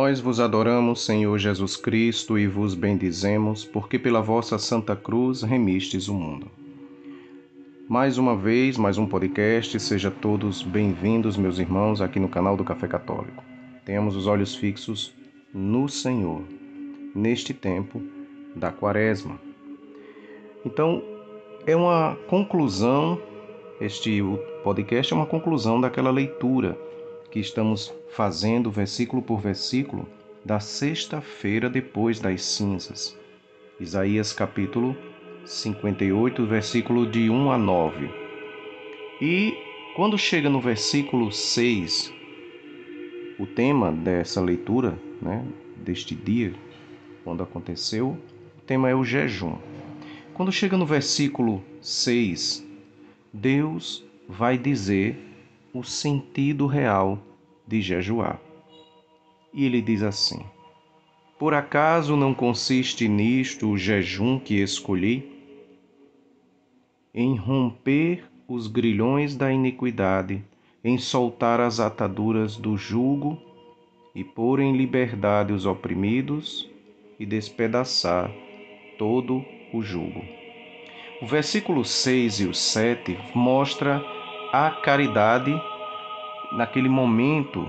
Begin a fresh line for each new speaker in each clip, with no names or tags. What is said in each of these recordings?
Nós vos adoramos, Senhor Jesus Cristo, e vos bendizemos, porque pela vossa Santa Cruz remistes o mundo. Mais uma vez, mais um podcast, sejam todos bem-vindos, meus irmãos, aqui no canal do Café Católico. Tenhamos os olhos fixos no Senhor, neste tempo da Quaresma. Então, é uma conclusão, este podcast é uma conclusão daquela leitura que estamos fazendo versículo por versículo da sexta-feira depois das cinzas. Isaías capítulo 58, versículo de 1 a 9. E quando chega no versículo 6, o tema dessa leitura, deste dia, quando aconteceu, o tema é o jejum. Quando chega no versículo 6, Deus vai dizer o sentido real de jejuar. E ele diz assim: por acaso não consiste nisto o jejum que escolhi? Em romper os grilhões da iniquidade, em soltar as ataduras do jugo e pôr em liberdade os oprimidos e despedaçar todo o jugo. O versículo 6 e o 7 mostra a caridade naquele momento,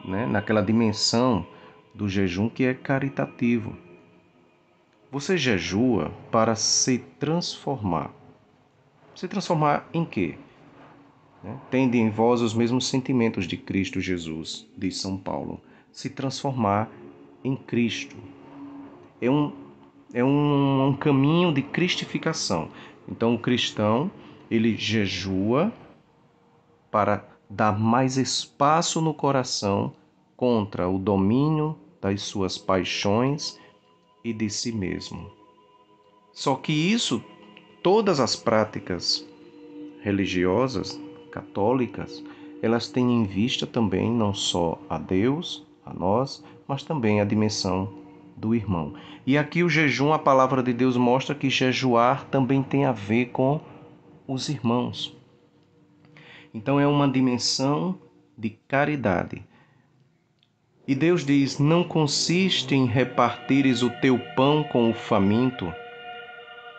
naquela dimensão do jejum que é caritativo. Você jejua para se transformar. Se transformar em quê? Tende em vós os mesmos sentimentos de Cristo Jesus, diz São Paulo. Se transformar em Cristo. É um caminho de cristificação. Então o cristão, ele jejua para dar mais espaço no coração contra o domínio das suas paixões e de si mesmo. Só que isso, todas as práticas religiosas, católicas, elas têm em vista também não só a Deus, a nós, mas também a dimensão do irmão. E aqui o jejum, a palavra de Deus mostra que jejuar também tem a ver com os irmãos. Então é uma dimensão de caridade. E Deus diz: não consiste em repartires o teu pão com o faminto,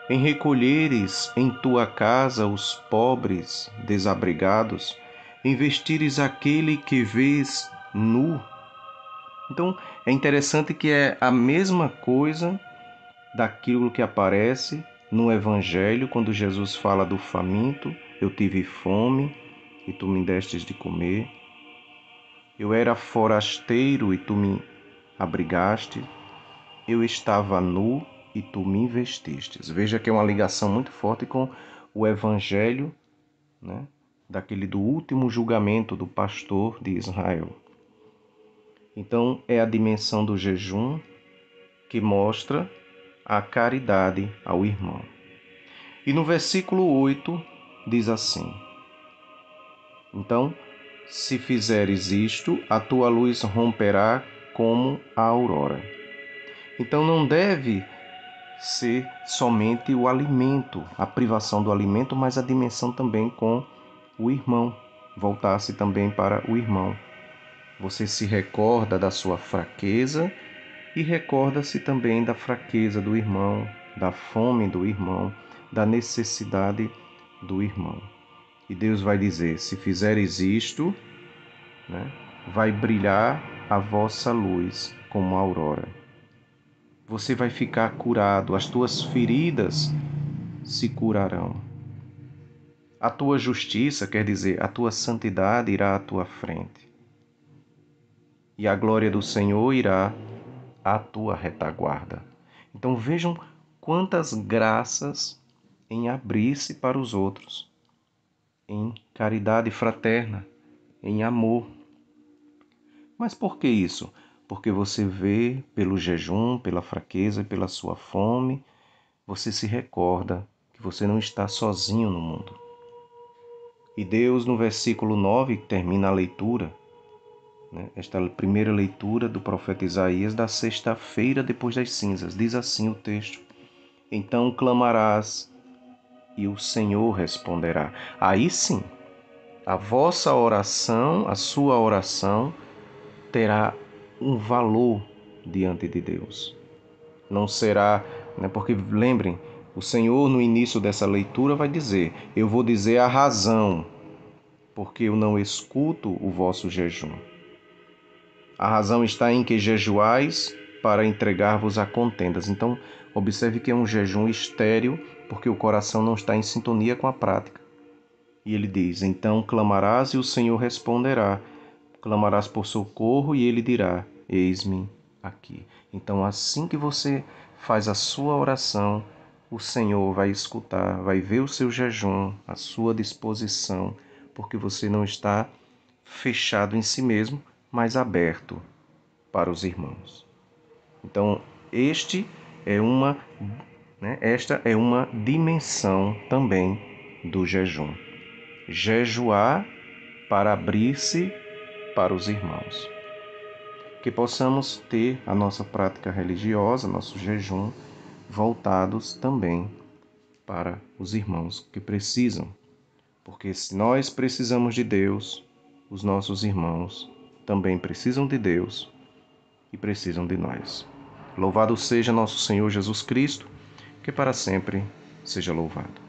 em recolheres em tua casa os pobres desabrigados, em vestires aquele que vês nu. Então é interessante que é a mesma coisa daquilo que aparece no Evangelho, quando Jesus fala do faminto: eu tive fome e tu me destes de comer. Eu era forasteiro e tu me abrigaste. Eu estava nu e tu me vestistes. Veja que é uma ligação muito forte com o Evangelho, daquele do último julgamento do pastor de Israel. Então é a dimensão do jejum que mostra a caridade ao irmão. E no versículo 8 diz assim: então, se fizeres isto, a tua luz romperá como a aurora. Então não deve ser somente o alimento, a privação do alimento, mas a dimensão também com o irmão, voltar-se também para o irmão. Você se recorda da sua fraqueza e recorda-se também da fraqueza do irmão, da fome do irmão, da necessidade do irmão. E Deus vai dizer: se fizeres isto, vai brilhar a vossa luz como a aurora. Você vai ficar curado, as tuas feridas se curarão. A tua justiça, quer dizer, a tua santidade irá à tua frente. E a glória do Senhor irá à tua retaguarda. Então vejam quantas graças em abrir-se para os outros, em caridade fraterna, em amor. Mas por que isso? Porque você vê pelo jejum, pela fraqueza, pela sua fome, você se recorda que você não está sozinho no mundo. E Deus, no versículo 9, que termina a leitura, esta primeira leitura do profeta Isaías da sexta-feira depois das cinzas, diz assim o texto: então clamarás e o Senhor responderá. Aí sim, a vossa oração, a sua oração, terá um valor diante de Deus. Não será, né, porque lembrem, o Senhor no início dessa leitura vai dizer: eu vou dizer a razão, porque eu não escuto o vosso jejum. A razão está em que jejuais para entregar-vos a contendas. Então, observe que é um jejum estéril, porque o coração não está em sintonia com a prática. E ele diz: então clamarás e o Senhor responderá. Clamarás por socorro e ele dirá: eis-me aqui. Então, assim que você faz a sua oração, o Senhor vai escutar, vai ver o seu jejum, a sua disposição, porque você não está fechado em si mesmo, mas aberto para os irmãos. Então, esta é uma dimensão também do jejum. Jejuar para abrir-se para os irmãos. Que possamos ter a nossa prática religiosa, nosso jejum, voltados também para os irmãos que precisam. Porque se nós precisamos de Deus, os nossos irmãos também precisam de Deus e precisam de nós. Louvado seja nosso Senhor Jesus Cristo, que para sempre seja louvado.